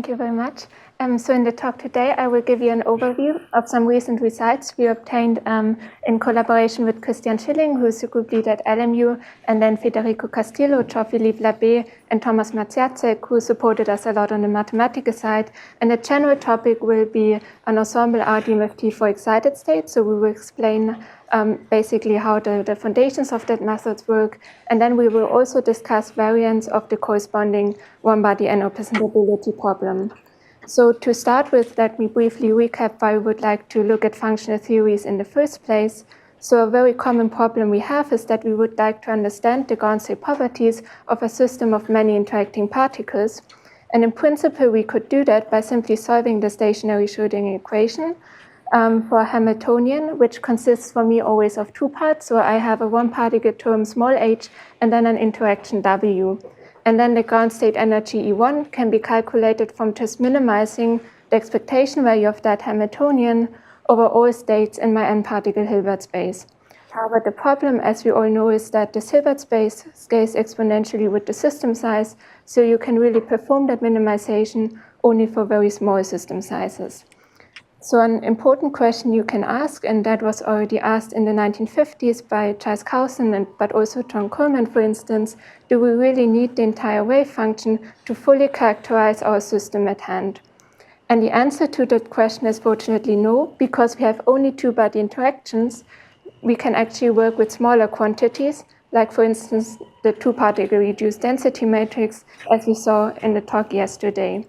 Thank you very much. So in the talk today, I will give you an overview of some recent results we obtained in collaboration with Christian Schilling, who is the group lead at LMU, and then Federico Castillo, Jean-Philippe Labbé, and Thomas Maciacek, who supported us a lot on the mathematical side. And the general topic will be an ensemble RDMFT for excited states. So we will explain basically how the foundations of that methods work. And then we will also discuss variants of the corresponding one-body N-representability problem. So to start with, let me briefly recap why we would like to look at functional theories in the first place. So a very common problem we have is that we would like to understand the ground state properties of a system of many interacting particles. And in principle, we could do that by simply solving the stationary Schrödinger equation for a Hamiltonian, which consists for me always of two parts. So I have a one-particle term small h and then an interaction W. And then the ground state energy E1 can be calculated from just minimizing the expectation value of that Hamiltonian over all states in my n-particle Hilbert space. However, the problem, as we all know, is that this Hilbert space scales exponentially with the system size, so you can really perform that minimization only for very small system sizes. So an important question you can ask, and that was already asked in the 1950s by Charles Cowson, but also John Coleman, for instance, do we really need the entire wave function to fully characterize our system at hand? And the answer to that question is fortunately no, because we have only two-body interactions. We can actually work with smaller quantities, like for instance, the two-particle reduced density matrix, as we saw in the talk yesterday.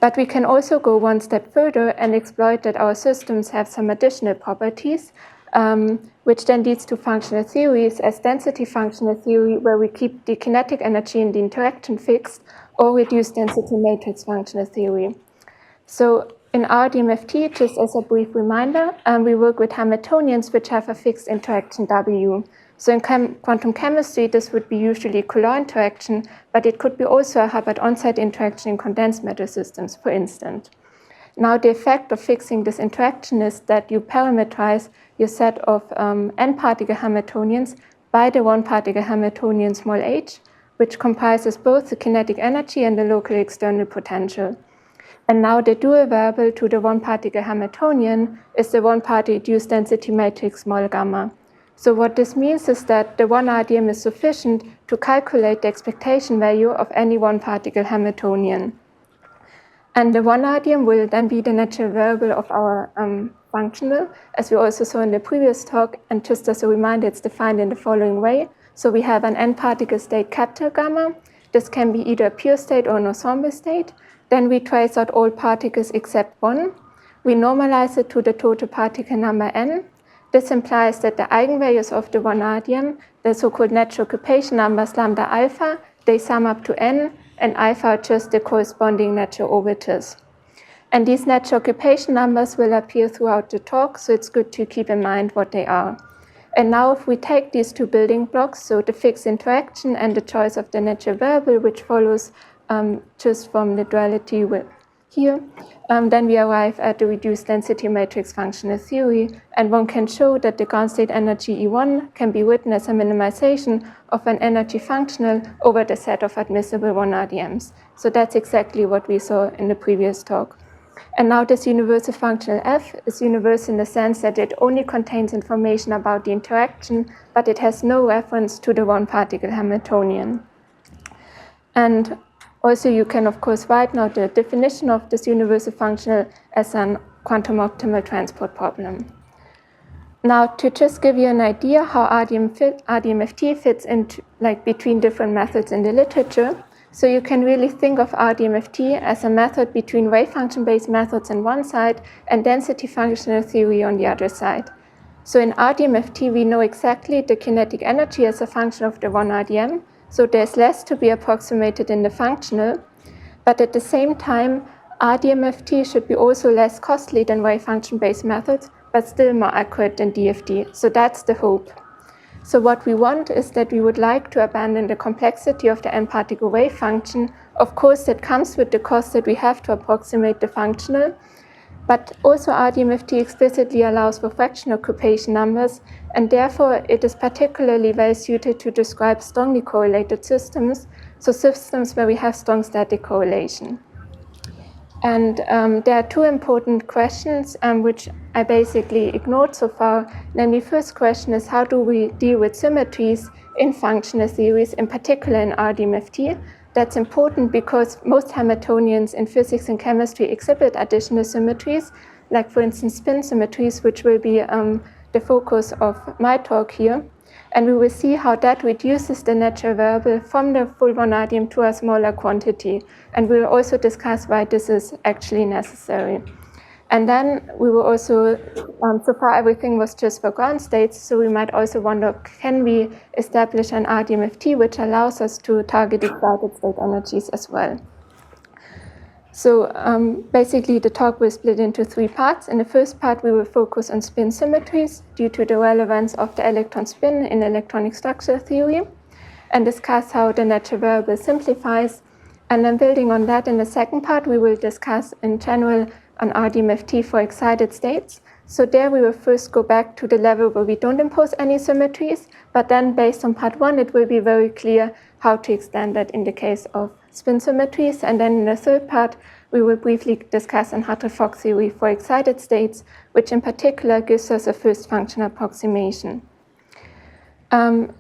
But we can also go one step further and exploit that our systems have some additional properties, which then leads to functional theories as density functional theory, where we keep the kinetic energy in the interaction fixed, or reduced density matrix functional theory. So in RDMFT, just as a brief reminder, we work with Hamiltonians which have a fixed interaction W. So in quantum chemistry, this would be usually Coulomb interaction, but it could be also a Hubbard onside interaction in condensed matter systems, for instance. Now, the effect of fixing this interaction is that you parameterize your set of n-particle Hamiltonians by the one-particle Hamiltonian small h, which comprises both the kinetic energy and the local external potential. And now the dual variable to the one-particle Hamiltonian is the one-particle reduced density matrix small gamma. So what this means is that the one RDM is sufficient to calculate the expectation value of any one-particle Hamiltonian. And the one RDM will then be the natural variable of our functional, as we also saw in the previous talk. And just as a reminder, it's defined in the following way. So we have an n-particle state capital gamma. This can be either a pure state or an ensemble state. Then we trace out all particles except one. We normalize it to the total particle number n. This implies that the eigenvalues of the one RDM, the so-called natural occupation numbers lambda alpha, they sum up to n, and alpha are just the corresponding natural orbitals. And these natural occupation numbers will appear throughout the talk, so it's good to keep in mind what they are. And now if we take these two building blocks, so the fixed interaction and the choice of the natural variable, which follows just from the duality with here, then we arrive at the reduced density matrix functional theory, and one can show that the ground state energy E1 can be written as a minimization of an energy functional over the set of admissible 1-RDMs. So that's exactly what we saw in the previous talk. And now this universal functional F is universal in the sense that it only contains information about the interaction, but it has no reference to the one-particle Hamiltonian. And also, you can, of course, write now the definition of this universal functional as an quantum optimal transport problem. Now, to just give you an idea how RDMFT fits into, between different methods in the literature, so you can really think of RDMFT as a method between wave function-based methods on one side and density functional theory on the other side. So in RDMFT, we know exactly the kinetic energy as a function of the one RDM, so there's less to be approximated in the functional, but at the same time, RDMFT should be also less costly than wave function-based methods, but still more accurate than DFT. So that's the hope. So what we want is that we would like to abandon the complexity of the n-particle wave function. Of course, that comes with the cost that we have to approximate the functional, but also RDMFT explicitly allows for fractional occupation numbers, and therefore it is particularly well suited to describe strongly correlated systems, so systems where we have strong static correlation. And there are two important questions which I basically ignored so far. Then the first question is, how do we deal with symmetries in functional theories, in particular in RDMFT? That's important because most Hamiltonians in physics and chemistry exhibit additional symmetries, like for instance spin symmetries, which will be the focus of my talk here. And we will see how that reduces the natural variable from the full one-radium to a smaller quantity. And we will also discuss why this is actually necessary. And then we will also, so far everything was just for ground states, so we might also wonder, can we establish an RDMFT which allows us to target excited state energies as well? So basically the talk will split into three parts. In the first part, we will focus on spin symmetries due to the relevance of the electron spin in electronic structure theory, and discuss how the natural variable simplifies. And then building on that, in the second part, we will discuss in general on RDMFT for excited states. So there we will first go back to the level where we don't impose any symmetries, but then based on part one, it will be very clear how to extend that in the case of spin symmetries. And then in the third part, we will briefly discuss in Hartree-Fock theory for excited states, which in particular gives us a first function approximation.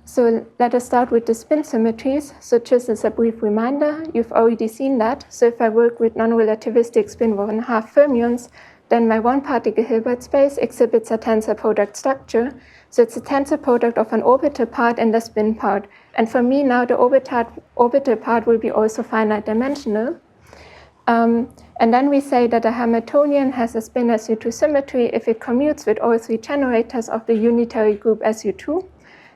So let us start with the spin symmetries. So just as a brief reminder, you've already seen that. So if I work with non-relativistic spin 1/2 fermions, then my one-particle Hilbert space exhibits a tensor product structure. So it's a tensor product of an orbital part and the spin part. And for me now, the orbital part will be also finite dimensional. And then we say that a Hamiltonian has a spin SU2 symmetry if it commutes with all three generators of the unitary group SU2.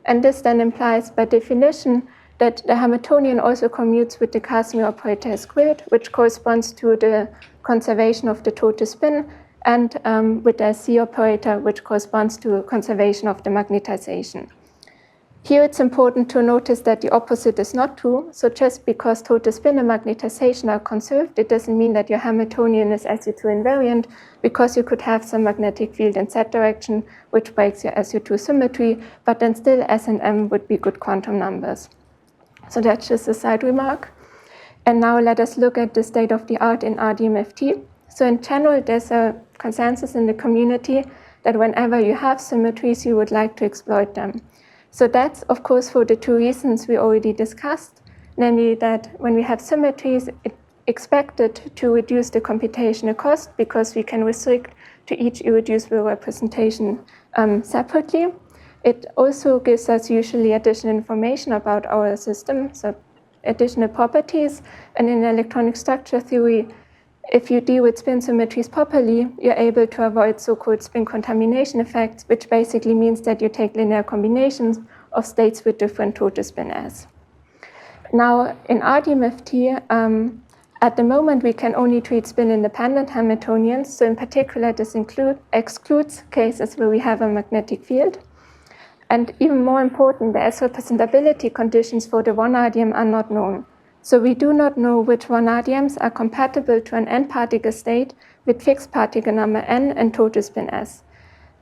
And this then implies by definition that the Hamiltonian also commutes with the Casimir operator squared, which corresponds to the conservation of the total spin, and with the C operator, which corresponds to conservation of the magnetization. Here it's important to notice that the opposite is not true. So just because total spin and magnetization are conserved, it doesn't mean that your Hamiltonian is SU2 invariant, because you could have some magnetic field in Z direction, which breaks your SU2 symmetry, but then still S and M would be good quantum numbers. So that's just a side remark. And now let us look at the state of the art in RDMFT. So in general, there's a consensus in the community that whenever you have symmetries, you would like to exploit them. So that's, of course, for the two reasons we already discussed, namely that when we have symmetries, it's expected to reduce the computational cost because we can restrict to each irreducible representation separately. It also gives us usually additional information about our system, so additional properties. And in electronic structure theory, if you deal with spin symmetries properly, you're able to avoid so-called spin contamination effects, which basically means that you take linear combinations of states with different total spin S. Now, in RDMFT, at the moment, we can only treat spin-independent Hamiltonians. So in particular, this excludes cases where we have a magnetic field. And even more important, the S-representability conditions for the one-radium are not known. So we do not know which one-radiums are compatible to an n-particle state with fixed particle number n and total spin S.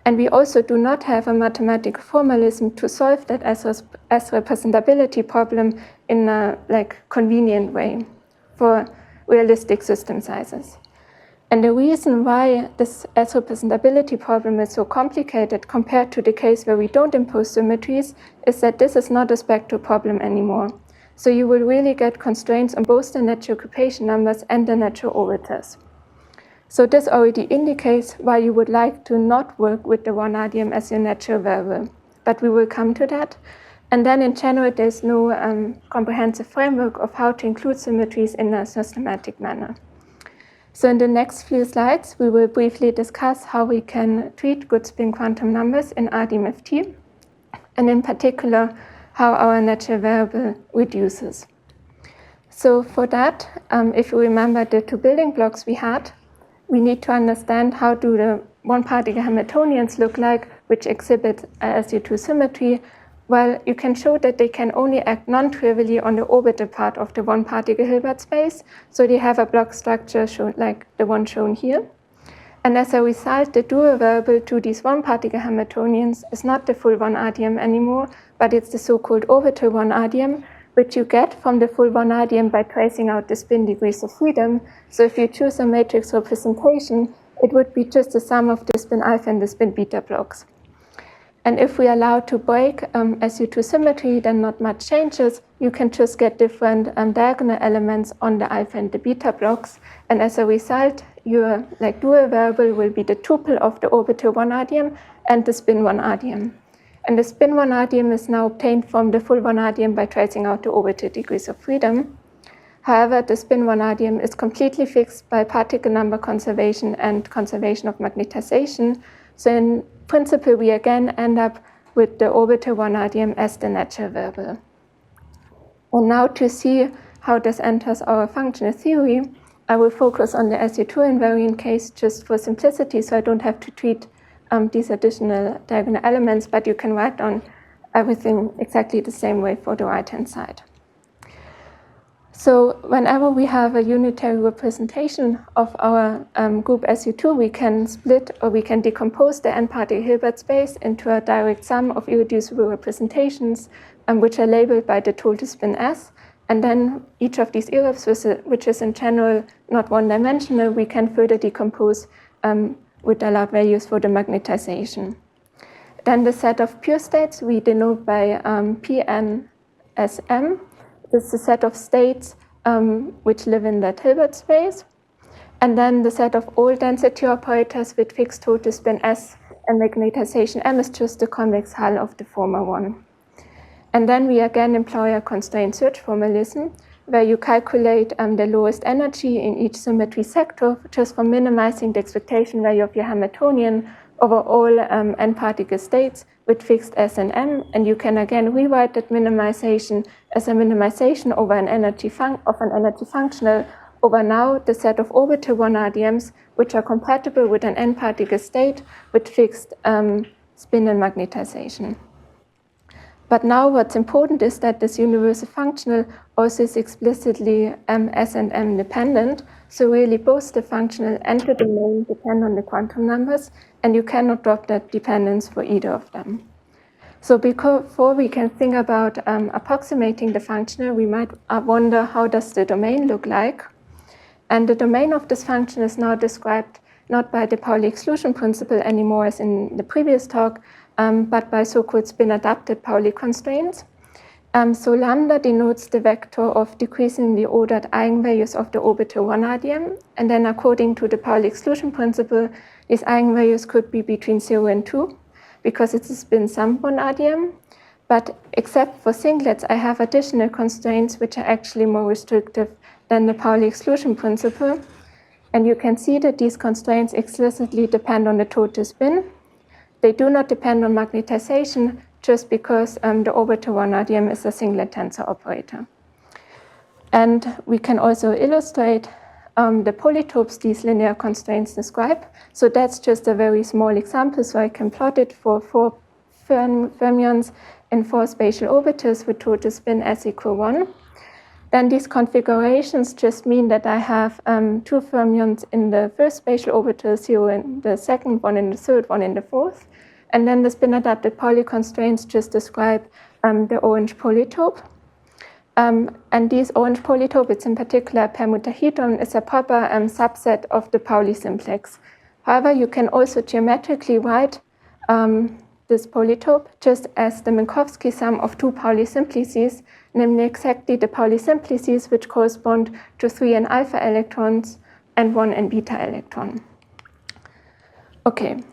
And we also do not have a mathematical formalism to solve that S-representability problem in a convenient way for realistic system sizes. And the reason why this S-representability problem is so complicated compared to the case where we don't impose symmetries is that this is not a spectral problem anymore. So you will really get constraints on both the natural occupation numbers and the natural orbiters. So this already indicates why you would like to not work with the one-radium as your natural variable. But we will come to that. And then in general, there's no comprehensive framework of how to include symmetries in a systematic manner. So in the next few slides, we will briefly discuss how we can treat good spin quantum numbers in RDMFT, and in particular, how our natural variable reduces. So for that, if you remember the two building blocks we had, we need to understand how do the one-particle Hamiltonians look like, which exhibit a SU2 symmetry. Well, you can show that they can only act non-trivially on the orbital part of the one-particle Hilbert space. So they have a block structure shown like the one shown here. And as a result, the dual variable to these one-particle Hamiltonians is not the full one-radium anymore, but it's the so-called orbital one-radium, which you get from the full one RDM by tracing out the spin degrees of freedom. So if you choose a matrix representation, it would be just the sum of the spin alpha and the spin beta blocks. And if we allow to break SU2 symmetry, then not much changes. You can just get different diagonal elements on the alpha and the beta blocks. And as a result, your dual variable will be the tuple of the orbital 1 RDM and the spin 1 RDM. And the spin 1 RDM is now obtained from the full 1 RDM by tracing out the orbital degrees of freedom. However, the spin 1 RDM is completely fixed by particle number conservation and conservation of magnetization. So in principle, we again end up with the orbital 1 RDM as the natural variable. And now to see how this enters our functional theory, I will focus on the SU2 invariant case just for simplicity, so I don't have to treat these additional diagonal elements, but you can write down everything exactly the same way for the right-hand side. So whenever we have a unitary representation of our group SU2, we can split or we can decompose the n-particle Hilbert space into a direct sum of irreducible representations, which are labeled by the total spin S. And then each of these irreps, which is in general not one-dimensional, we can further decompose with allowed values for the magnetization. Then the set of pure states we denote by Pn as M. This is the set of states which live in that Hilbert space. And then the set of all density operators with fixed total spin S and magnetization M is just the convex hull of the former one. And then we again employ a constraint search formalism, where you calculate the lowest energy in each symmetry sector just for minimizing the expectation value of your Hamiltonian over all n-particle states with fixed S and M, and you can again rewrite that minimization as a minimization over an energy functional over now the set of orbital 1 RDMs, which are compatible with an n-particle state with fixed spin and magnetization. But now what's important is that this universal functional also is explicitly S and M dependent. So really both the functional and the domain depend on the quantum numbers, and you cannot drop that dependence for either of them. So before we can think about approximating the functional, we might wonder how does the domain look like? And the domain of this function is now described not by the Pauli exclusion principle anymore as in the previous talk, but by so-called spin-adapted Pauli constraints. So lambda denotes the vector of decreasingly ordered eigenvalues of the orbital 1 RDM. And then according to the Pauli exclusion principle, these eigenvalues could be between 0 and 2, because it's a spin sum 1 RDM. But except for singlets, I have additional constraints which are actually more restrictive than the Pauli exclusion principle. And you can see that these constraints explicitly depend on the total spin. They do not depend on magnetization just because the orbital 1 RDM is a singlet tensor operator. And we can also illustrate the polytopes these linear constraints describe. So that's just a very small example. So I can plot it for 4 fermions in 4 spatial orbitals with total spin S equal 1. Then these configurations just mean that I have 2 fermions in the first spatial orbital, 0 in the second, 1 in the third, 1 in the fourth. And then the spin-adapted Pauli constraints just describe the orange polytope. And these orange polytope, it's in particular permutahedron, is a proper subset of the Pauli simplex. However, you can also geometrically write this polytope just as the Minkowski sum of 2 Pauli simplices, namely exactly the Pauli simplices which correspond to 3 n alpha electrons and 1 n beta electron. Okay,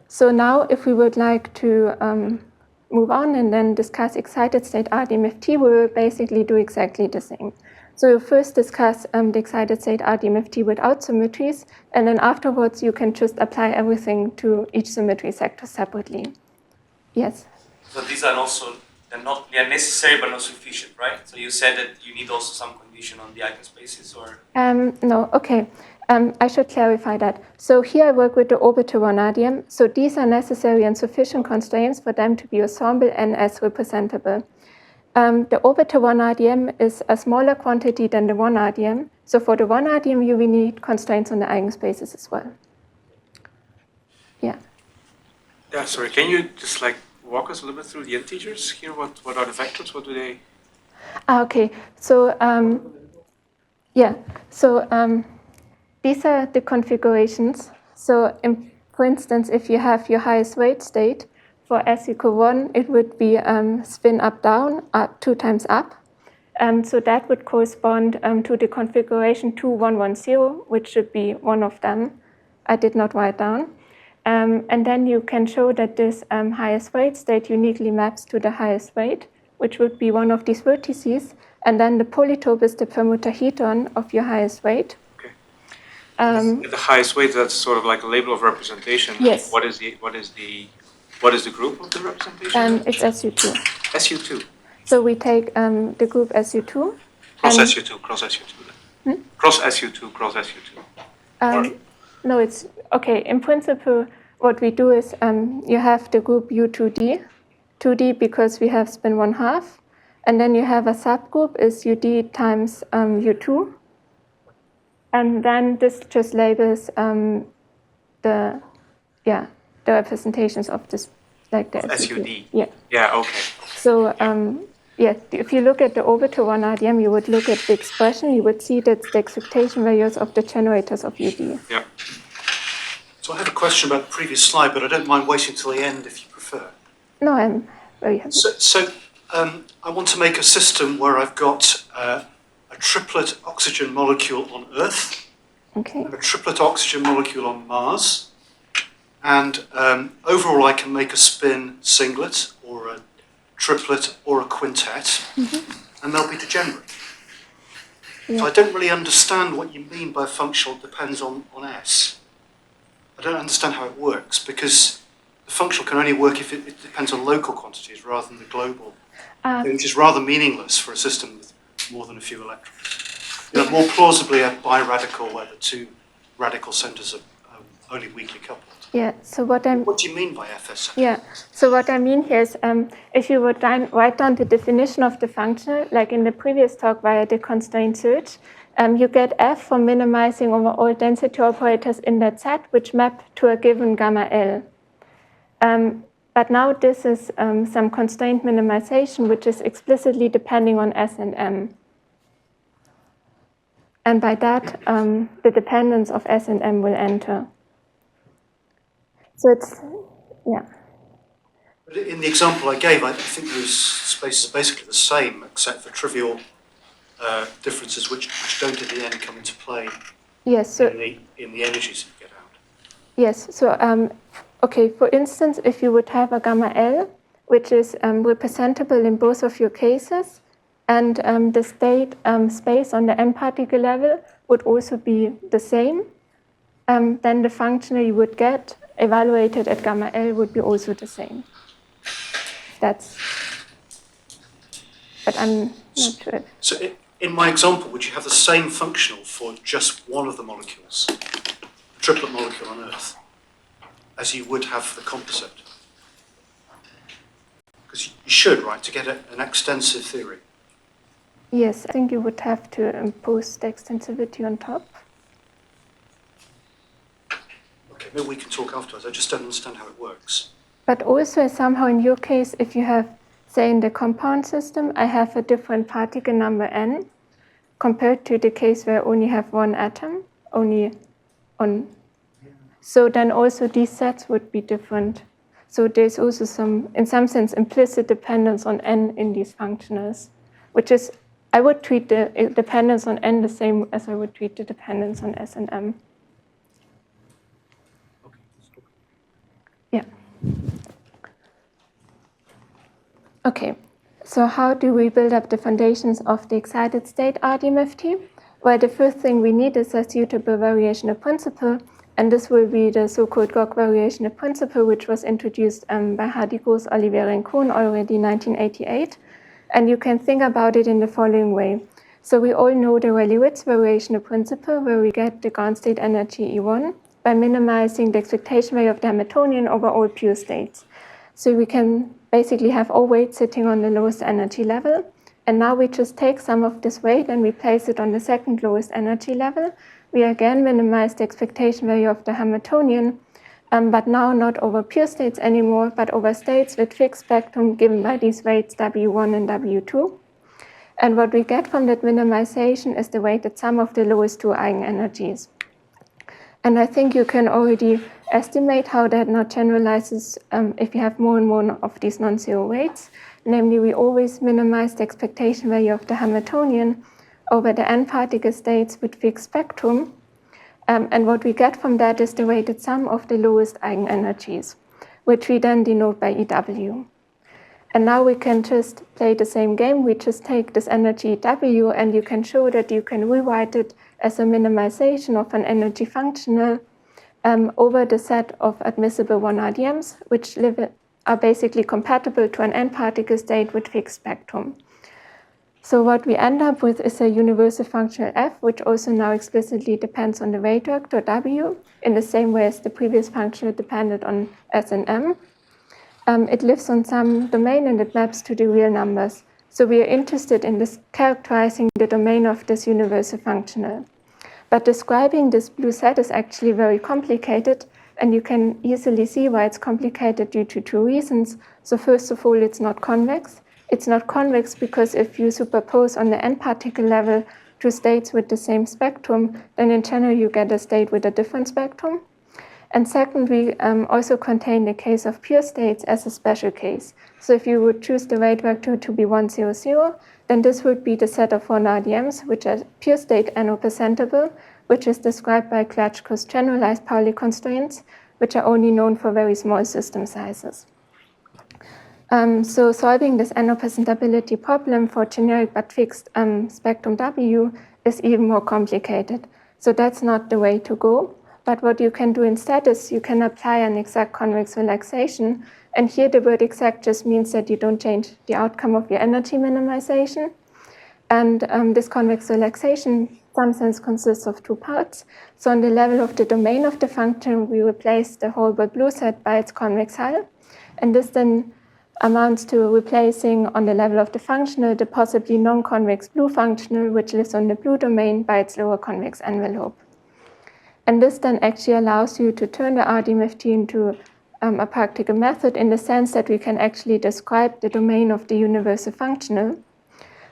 so now if we would like to move on and then discuss excited state RDMFT, we will basically do exactly the same. So we'll first discuss the excited state RDMFT without symmetries, and then afterwards you can just apply everything to each symmetry sector separately. Yes? So these are also, they are necessary but not sufficient, right? So you said that you need also some condition on the eigenspaces, or? No, okay. I should clarify that. So here I work with the orbital 1 RDM. So these are necessary and sufficient constraints for them to be ensemble and as representable. The orbital 1 RDM is a smaller quantity than the 1 RDM. So for the 1 RDM, you will need constraints on the eigenspaces as well. Yeah. Yeah, sorry, can you just walk us a little bit through the integers here? What are the vectors? What do they? Okay, so yeah, so these are the configurations. So for instance, if you have your highest weight state, for s equal 1, it would be spin up, down, 2 times up. So that would correspond to the configuration 2110, which should be one of them. I did not write down. And then you can show that this highest weight state uniquely maps to the highest weight, which would be one of these vertices. And then the polytope is the permutahedron of your highest weight. Okay. The highest weight, that's sort of like a label of representation. Yes. What is the group of the representation? It's SU2. SU2. So we take the group SU2. Cross SU2, cross SU2. Cross SU2, cross SU2. No, it's okay. In principle, what we do is you have the group U2D, 2D because we have spin 1/2, and then you have a subgroup is UD times U2, and then this just labels the representations of this, like the SUD. Yeah. Yeah. Okay. So if you look at the orbital 1 RDM, you would look at the expression. You would see that's the expectation values of the generators of UD. Yeah. So I have a question about the previous slide, but I don't mind waiting till the end if you prefer. No, I'm very happy. So I want to make a system where I've got a triplet oxygen molecule on Earth, Okay. and a triplet oxygen molecule on Mars, and overall I can make a spin singlet or a triplet or a quintet, and they'll be degenerate. Yeah. So I don't really understand what you mean by functional depends on S. I don't understand how it works, because the functional can only work if it depends on local quantities rather than the global, which is rather meaningless for a system with more than a few electrons. You know, more plausibly a biradical where the two radical centers are only weakly coupled. Yeah. So what do you mean by FS? Yeah. So what I mean here is, if you would write down the definition of the functional, like in the previous talk via the constraint search, you get F for minimizing over all density operators in that set, which map to a given gamma L. But now this is some constraint minimization, which is explicitly depending on S and M. And by that, the dependence of S and M will enter. So it's, yeah. But in the example I gave, I think those spaces are basically the same, except for trivial differences which don't in the end come into play. Yes. So in the energies you get out. Yes. So okay. For instance, if you would have a gamma L, which is representable in both of your cases, and the state space on the n particle level would also be the same, then the functional you would get evaluated at gamma L would be also the same. But I'm not sure. So in my example, would you have the same functional for just one of the molecules, the triplet molecule on Earth, as you would have for the composite? Because you should, right, to get an extensive theory. Yes, I think you would have to impose the extensivity on top. Okay, maybe we can talk afterwards. I just don't understand how it works. But also somehow in your case, if you have, say in the compound system, I have a different particle number n compared to the case where I only have one atom, only on. So then also these sets would be different. So there's also some, in some sense, implicit dependence on n in these functionals, which is, I would treat the dependence on n the same as I would treat the dependence on S and M. Yeah. Okay, so how do we build up the foundations of the excited state RDMFT? Well, the first thing we need is a suitable variational principle, and this will be the so-called GOG variational principle, which was introduced by Hardy-Gross, Oliveira, and Kohn already in 1988. And you can think about it in the following way. So we all know the Rayleigh-Ritz variational principle, where we get the ground state energy E1 by minimizing the expectation value of the Hamiltonian over all pure states. So we can basically have all weights sitting on the lowest energy level. And now we just take some of this weight and we place it on the second lowest energy level. We again minimize the expectation value of the Hamiltonian, but now not over pure states anymore, but over states with fixed spectrum given by these weights W1 and W2. And what we get from that minimization is the weighted sum of the lowest two eigenenergies. And I think you can already estimate how that now generalizes if you have more and more of these non-zero weights. Namely, we always minimize the expectation value of the Hamiltonian over the n-particle states with fixed spectrum. And what we get from that is the weighted sum of the lowest eigenenergies, which we then denote by EW. And now we can just play the same game. We just take this energy W, and you can show that you can rewrite it as a minimization of an energy functional over the set of admissible 1 RDMs, which are basically compatible to an n-particle state with fixed spectrum. So what we end up with is a universal functional F, which also now explicitly depends on the weight vector W, in the same way as the previous functional depended on S and M. It lives on some domain and it maps to the real numbers. So we are interested in this characterizing the domain of this universal functional. But describing this blue set is actually very complicated, and you can easily see why it's complicated due to two reasons. So first of all, it's not convex. It's not convex because if you superpose on the n-particle level two states with the same spectrum, then in general you get a state with a different spectrum. And second, we also contain the case of pure states as a special case. So if you would choose the weight vector to be 1, 0, 0, then this would be the set of 1 RDMs, which are pure state N-representable, which is described by Klatschko's generalized Pauli constraints, which are only known for very small system sizes. So solving this N-representability problem for generic but fixed spectrum W is even more complicated. So that's not the way to go. But what you can do instead is you can apply an exact convex relaxation. And here the word exact just means that you don't change the outcome of your energy minimization. And this convex relaxation in some sense consists of two parts. So on the level of the domain of the function, we replace the Hilbert blue set by its convex hull. And this then amounts to replacing on the level of the functional the possibly non-convex blue functional, which lives on the blue domain, by its lower convex envelope. And this then actually allows you to turn the RDMFT into a practical method in the sense that we can actually describe the domain of the universal functional.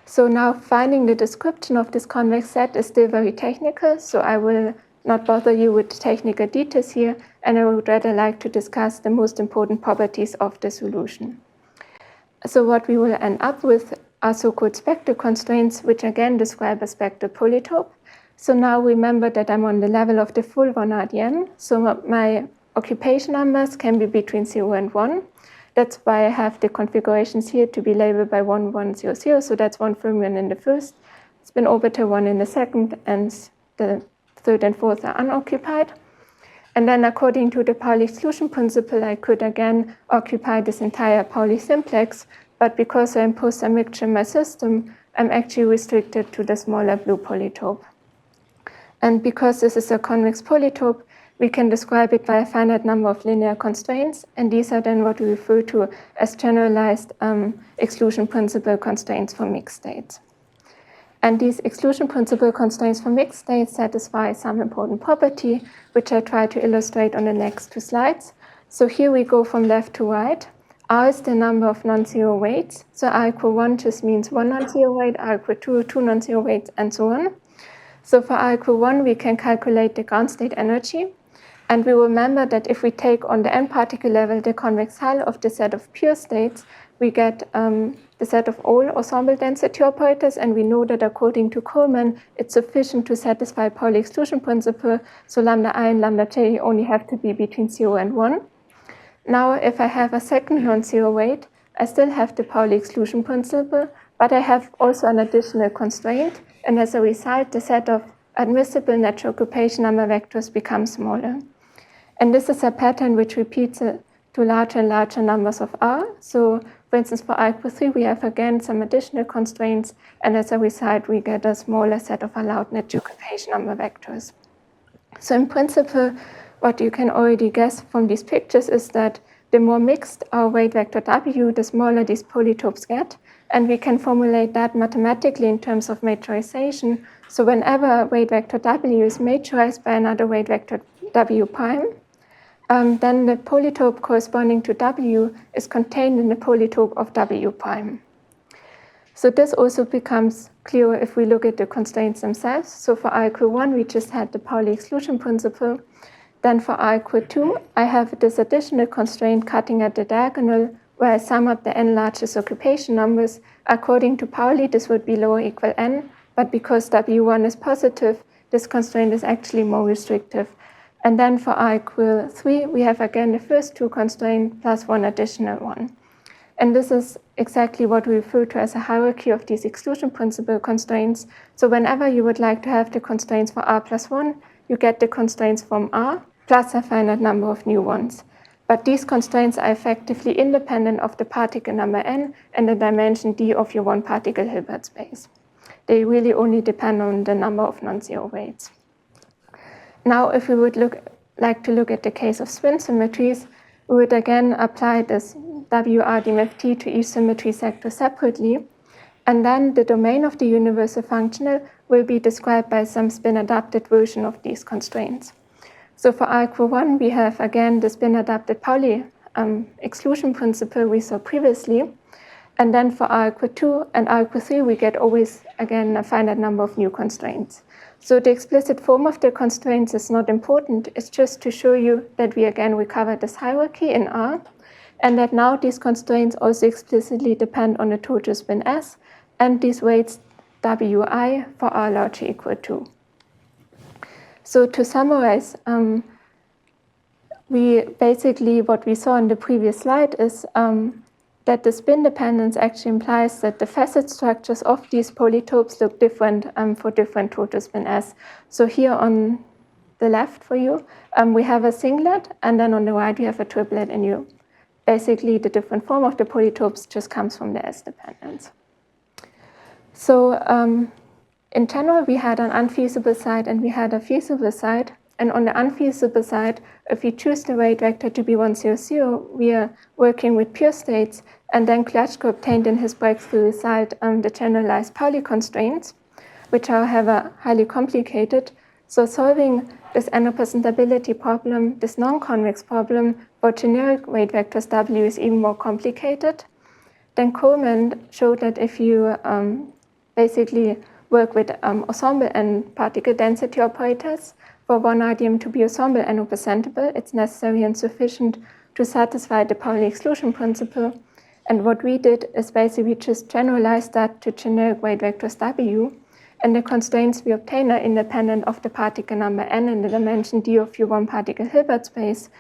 So now finding the description of this convex set is still very technical, so I will not bother you with technical details here, and I would rather like to discuss the most important properties of the solution. So what we will end up with are so-called spectral constraints, which again describe a spectral polytope. So now remember that I'm on the level of the full 1 RDM. So my occupation numbers can be between 0 and 1. That's why I have the configurations here to be labeled by 1, 1, 0, 0. So that's 1 fermion in the first, spin orbital 1 in the second, and the third and fourth are unoccupied. And then according to the Pauli exclusion principle, I could again occupy this entire Pauli simplex. But because I impose a mixture in my system, I'm actually restricted to the smaller blue polytope. And because this is a convex polytope, we can describe it by a finite number of linear constraints, and these are then what we refer to as generalized exclusion principle constraints for mixed states. And these exclusion principle constraints for mixed states satisfy some important property, which I try to illustrate on the next two slides. So here we go from left to right. R is the number of non-zero weights. So R equal 1 just means 1 non-zero weight, R equal 2, 2 non-zero weights, and so on. So for R equal 1, we can calculate the ground state energy. And we remember that if we take on the n-particle level the convex hull of the set of pure states, we get the set of all ensemble density operators. And we know that according to Coleman, it's sufficient to satisfy Pauli exclusion principle. So lambda I and lambda j only have to be between 0 and 1. Now, if I have a second non-zero weight, I still have the Pauli exclusion principle, but I have also an additional constraint. And as a result, the set of admissible natural occupation number vectors becomes smaller. And this is a pattern which repeats to larger and larger numbers of R. So, for instance, for R equals 3, we have again some additional constraints, and as a result, we get a smaller set of allowed natural occupation number vectors. So, in principle, what you can already guess from these pictures is that the more mixed our weight vector W, the smaller these polytopes get. And we can formulate that mathematically in terms of majorization. So whenever a weight vector W is majorized by another weight vector W prime, then the polytope corresponding to W is contained in the polytope of W prime. So this also becomes clearer if we look at the constraints themselves. So for r equal 1, we just had the Pauli exclusion principle. Then for r equal 2, I have this additional constraint cutting at the diagonal, where I sum up the n largest occupation numbers. According to Pauli, this would be lower equal n, but because w1 is positive, this constraint is actually more restrictive. And then for r equal 3, we have again the first two constraints plus one additional one. And this is exactly what we refer to as a hierarchy of these exclusion principle constraints. So whenever you would like to have the constraints for r plus 1, you get the constraints from r plus a finite number of new ones. But these constraints are effectively independent of the particle number n and the dimension d of your one-particle Hilbert space. They really only depend on the number of non-zero weights. Now, if we would like to look at the case of spin symmetries, we would again apply this w-RDMFT to each symmetry sector separately, and then the domain of the universal functional will be described by some spin-adapted version of these constraints. So for r equal 1, we have again the spin-adapted Pauli exclusion principle we saw previously, and then for r equal 2 and r equal 3, we get always again a finite number of new constraints. So the explicit form of the constraints is not important, it's just to show you that we again recover this hierarchy in R, and that now these constraints also explicitly depend on the total spin S, and these weights wi for r larger equal 2. So to summarize, what we saw in the previous slide is that the spin dependence actually implies that the facet structures of these polytopes look different for different total spin S. So here on the left for you, we have a singlet, and then on the right we have a triplet, and basically the different form of the polytopes just comes from the S dependence. So in general, we had an unfeasible side and we had a feasible side. And on the unfeasible side, if we choose the weight vector to be 1, 0, 0, we are working with pure states. And then Klatschko obtained in his breakthrough result the generalized Pauli constraints, which are, however, highly complicated. So solving this N-representability problem, this non-convex problem for generic weight vectors W is even more complicated. Then Coleman showed that if you basically work with ensemble and particle density operators, for one RDM to be ensemble and representable, it's necessary and sufficient to satisfy the Pauli exclusion principle. And what we did is basically just generalize that to generic weight vectors W, and the constraints we obtain are independent of the particle number n and the dimension d of your one-particle Hilbert space.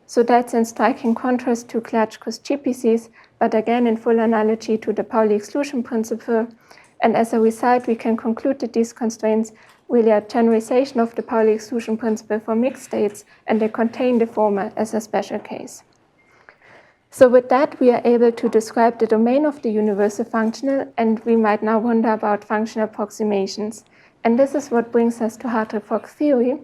So that's in striking contrast to Klatschko's GPCs, but again in full analogy to the Pauli exclusion principle. And as a result, we can conclude that these constraints really are generalization of the Pauli exclusion principle for mixed states, and they contain the former as a special case. So with that, we are able to describe the domain of the universal functional, and we might now wonder about functional approximations. And this is what brings us to Hartree-Fock theory.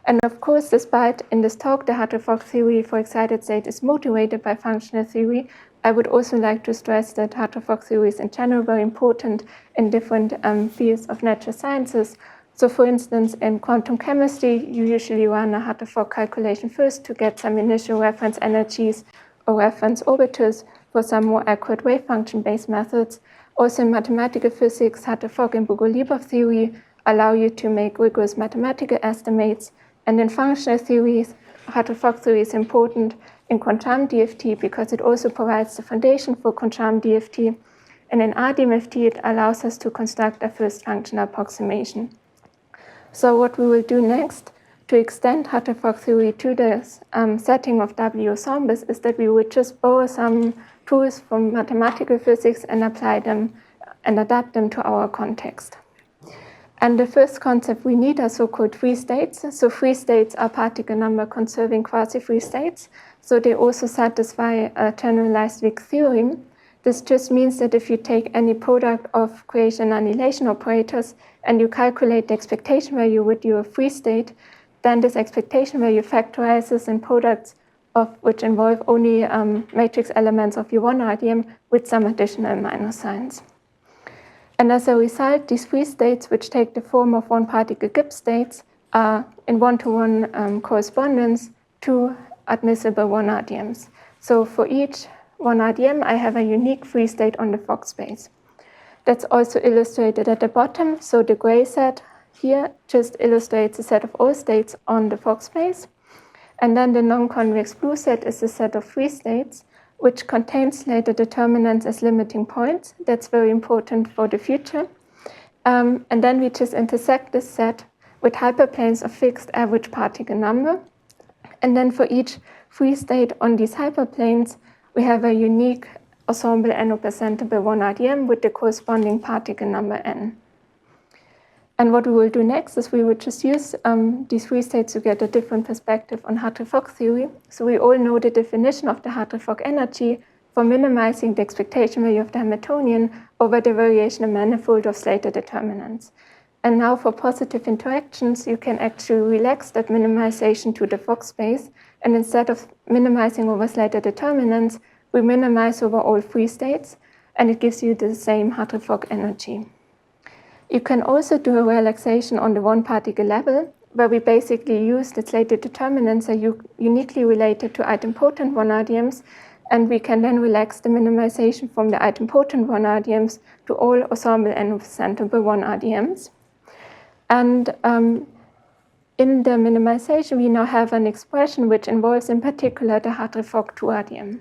And of course, despite in this talk, the Hartree-Fock theory for excited state is motivated by functional theory, I would also like to stress that Hartree-Fock theory is in general very important in different fields of natural sciences. So for instance, in quantum chemistry, you usually run a Hartree-Fock calculation first to get some initial reference energies or reference orbitals for some more accurate wave function-based methods. Also in mathematical physics, Hartree-Fock and Bourgeois-Liebert theory allow you to make rigorous mathematical estimates. And in functional theories, Hartree-Fock theory is important in quantum DFT because it also provides the foundation for quantum DFT. And in RDMFT, it allows us to construct a first functional approximation. So what we will do next to extend Hartree-Fock theory to the setting of W ensembles is that we would just borrow some tools from mathematical physics and apply them and adapt them to our context. And the first concept we need are so-called free states. So free states are particle number conserving quasi-free states. So they also satisfy a generalized Wick theorem. This just means that if you take any product of creation and annihilation operators and you calculate the expectation value with your free state, then this expectation value factorizes in products of which involve only matrix elements of your one RDM with some additional minus signs. And as a result, these free states, which take the form of one-particle Gibbs states, are in one-to-one correspondence to admissible one RDMs. So for each one RDM, I have a unique free state on the Fock space. That's also illustrated at the bottom. So the gray set here just illustrates a set of all states on the Fock space. And then the non-convex blue set is a set of free states, which contains later determinants as limiting points. That's very important for the future. And then we just intersect this set with hyperplanes of fixed average particle number. And then for each free state on these hyperplanes, we have a unique ensemble N-representable 1 RDM with the corresponding particle number n. And what we will do next is we will just use these free states to get a different perspective on Hartree-Fock theory. So we all know the definition of the Hartree-Fock energy for minimizing the expectation value of the Hamiltonian over the variational manifold of Slater determinants. And now for positive interactions, you can actually relax that minimization to the Fock space. And instead of minimizing over Slater determinants, we minimize over all free states, and it gives you the same Hartree-Fock energy. You can also do a relaxation on the one particle level, where we basically use the Slater determinants are uniquely related to idempotent 1 RDMs, and we can then relax the minimization from the idempotent 1 RDMs to all ensemble N-representable 1 RDMs. And in the minimization, we now have an expression which involves in particular the Hartree-Fock 2 RDM.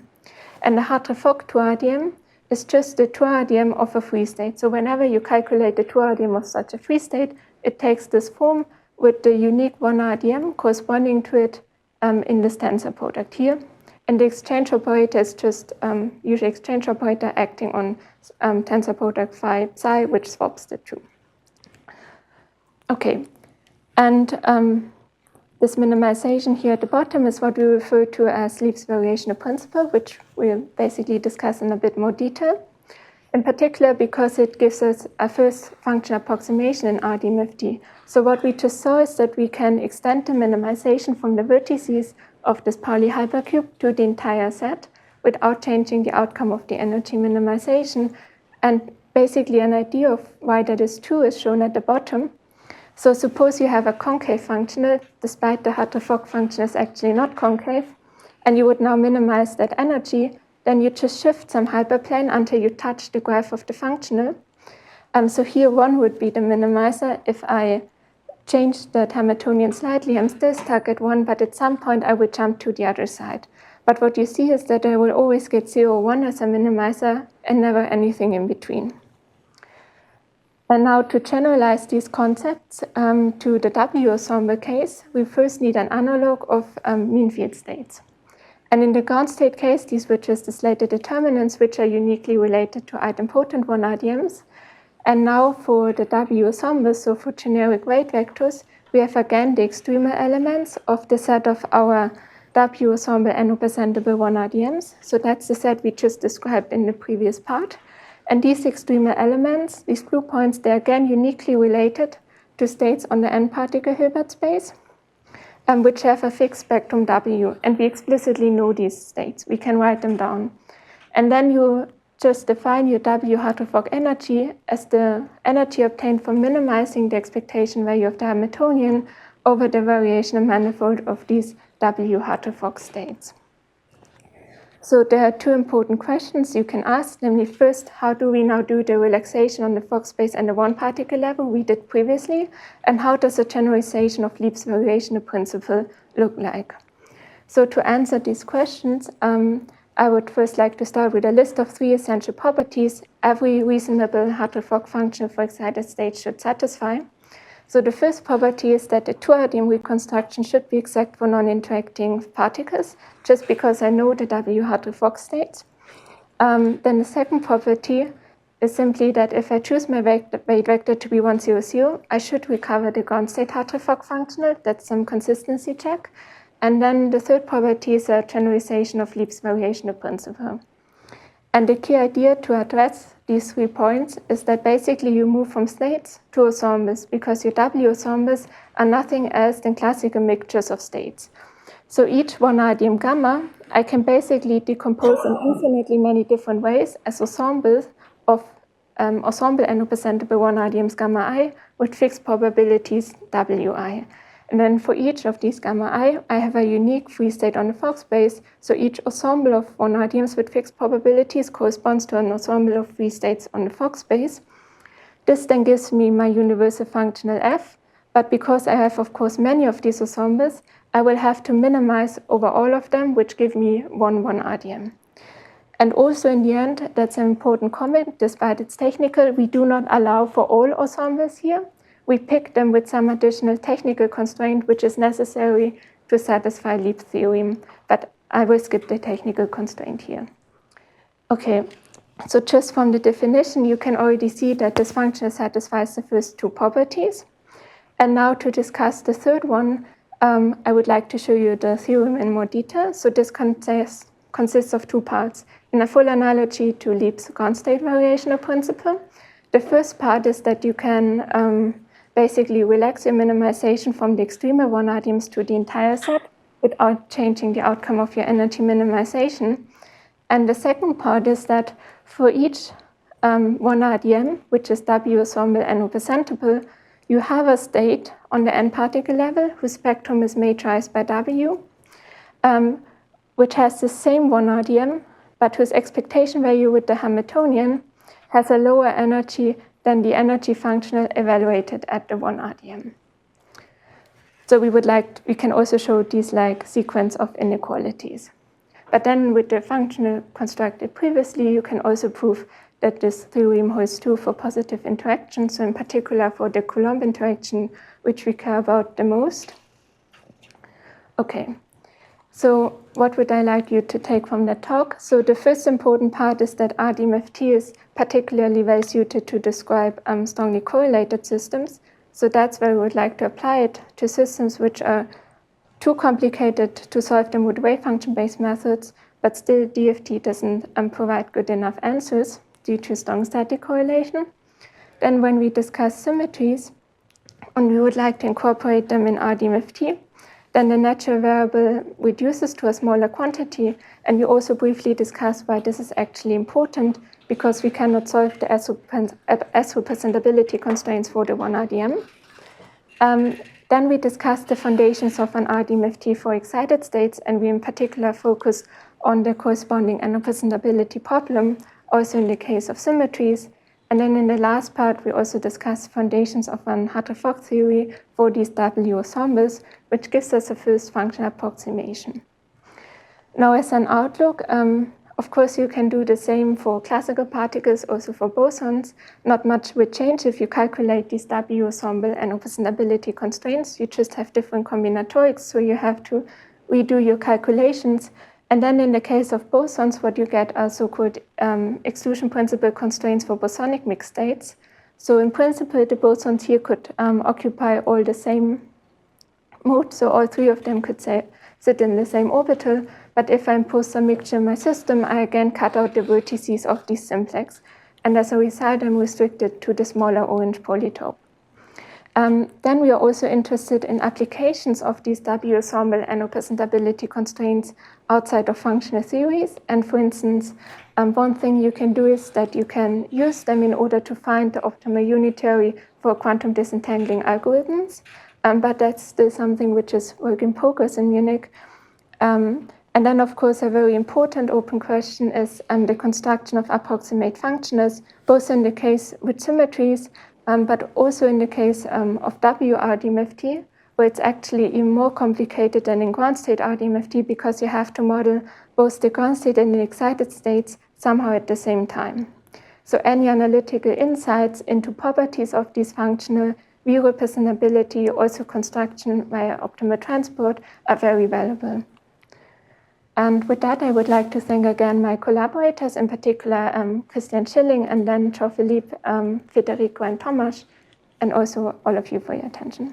And the Hartree-Fock 2 RDM is just the 2 RDM of a free state. So whenever you calculate the 2 RDM of such a free state, it takes this form with the unique 1 RDM corresponding to it in this tensor product here. And the exchange operator is just usually exchange operator acting on tensor product phi psi, which swaps the two. Okay, and this minimization here at the bottom is what we refer to as Lieb's variational principle, which we'll basically discuss in a bit more detail. In particular, because it gives us a first function approximation in RDMFT. So what we just saw is that we can extend the minimization from the vertices of this Pauli hypercube to the entire set without changing the outcome of the energy minimization. And basically an idea of why that is true is shown at the bottom. So suppose you have a concave functional, despite the Hartree-Fock function is actually not concave, and you would now minimize that energy, then you just shift some hyperplane until you touch the graph of the functional. So here 1 would be the minimizer. If I change the Hamiltonian slightly, I'm still stuck at 1, but at some point I will jump to the other side. But what you see is that I will always get 0, 1 as a minimizer and never anything in between. And now to generalize these concepts to the w-ensemble case, we first need an analog of mean field states. And in the ground state case, these were just the Slater determinants, which are uniquely related to idempotent 1 RDMs. And now for the w-ensemble, so for generic weight vectors, we have again the extremal elements of the set of our w-ensemble N-representable 1 RDMs. So that's the set we just described in the previous part. And these extremal elements, these blue points, they're again uniquely related to states on the n-particle Hilbert space, which have a fixed spectrum W. And we explicitly know these states. We can write them down. And then you just define your W Hartree-Fock energy as the energy obtained from minimizing the expectation value of the Hamiltonian over the variational manifold of these W Hartree-Fock states. So there are two important questions you can ask, namely first, how do we now do the relaxation on the Fock space and the one particle level we did previously, and how does a generalization of Lieb's variational principle look like? So to answer these questions, I would first like to start with a list of 3 essential properties every reasonable Hartree-Fock function for excited states should satisfy. So the first property is that the 2 RDM reconstruction should be exact for non-interacting particles, just because I know the W Hartree-Fock states. Then the second property is simply that if I choose my weight vector to be 1, 0, 0, I should recover the ground state Hartree-Fock functional. That's some consistency check. And then the third property is a generalization of Lieb's variational principle. And the key idea to address these 3 points is that basically you move from states to ensembles, because your W ensembles are nothing else than classical mixtures of states. So each 1 RDM gamma, I can basically decompose in infinitely many different ways as ensembles of ensemble N-representable 1 RDMs gamma I with fixed probabilities Wi. And then for each of these gamma I have a unique free state on the Fock space. So each ensemble of 1 RDMs with fixed probabilities corresponds to an ensemble of free states on the Fock space. This then gives me my universal functional f, but because I have, of course, many of these ensembles, I will have to minimize over all of them, which give me 1 RDM. And also in the end, that's an important comment, despite it's technical, we do not allow for all ensembles here. We pick them with some additional technical constraint, which is necessary to satisfy Lieb's theorem, but I will skip the technical constraint here. Okay, so just from the definition, you can already see that this function satisfies the first 2 properties. And now to discuss the third one, I would like to show you the theorem in more detail. So this consists of 2 parts. In a full analogy to Lieb's ground state variational principle, the first part is that you can basically relax your minimization from the extremal 1 RDMs to the entire set without changing the outcome of your energy minimization. And the second part is that for each 1 RDM, which is w-ensemble N-representable, you have a state on the n-particle level whose spectrum is majorized by W, which has the same 1 RDM, but whose expectation value with the Hamiltonian has a lower energy than the energy functional evaluated at the 1 RDM. So we can also show these like sequence of inequalities. But then with the functional constructed previously, you can also prove that this theorem holds true for positive interactions, so in particular for the Coulomb interaction, which we care about the most. Okay, so what would I like you to take from that talk? So the first important part is that RDMFT is particularly well suited to describe strongly correlated systems. So that's where we would like to apply it to systems which are too complicated to solve them with wave function-based methods, but still DFT doesn't provide good enough answers due to strong static correlation. Then when we discuss symmetries, and we would like to incorporate them in RDMFT, then the natural variable reduces to a smaller quantity, and we also briefly discuss why this is actually important, because we cannot solve the S-representability constraints for the 1 RDM. Then we discuss the foundations of an RDMFT for excited states, and we in particular focus on the corresponding N-representability problem, also in the case of symmetries. And then in the last part, we also discuss foundations of an Hartree-Fock theory for these W ensembles, which gives us a first functional approximation. Now, as an outlook, of course, you can do the same for classical particles, also for bosons. Not much would change if you calculate these W ensemble and representability constraints. You just have different combinatorics, so you have to redo your calculations. And then in the case of bosons, what you get are so-called exclusion principle constraints for bosonic mixed states. So in principle, the bosons here could occupy all the same mode, so all 3 of them could sit in the same orbital. But if I impose some mixture in my system, I again cut out the vertices of this simplex. And as a result, I'm restricted to the smaller orange polytope. Then we are also interested in applications of these W-ensemble and representability constraints outside of functional theories. And for instance, one thing you can do is that you can use them in order to find the optimal unitary for quantum disentangling algorithms. But that's still something which is work in progress in Munich. And then, of course, a very important open question is the construction of approximate functionals, both in the case with symmetries, but also in the case of WRDMFT, where it's actually even more complicated than in ground state RDMFT, because you have to model both the ground state and the excited states somehow at the same time. So any analytical insights into properties of these functional v-representability, also construction via optimal transport, are very valuable. And with that, I would like to thank again my collaborators, in particular Christian Schilling, and then Jean-Philippe, Federico, and Tomasz, and also all of you for your attention.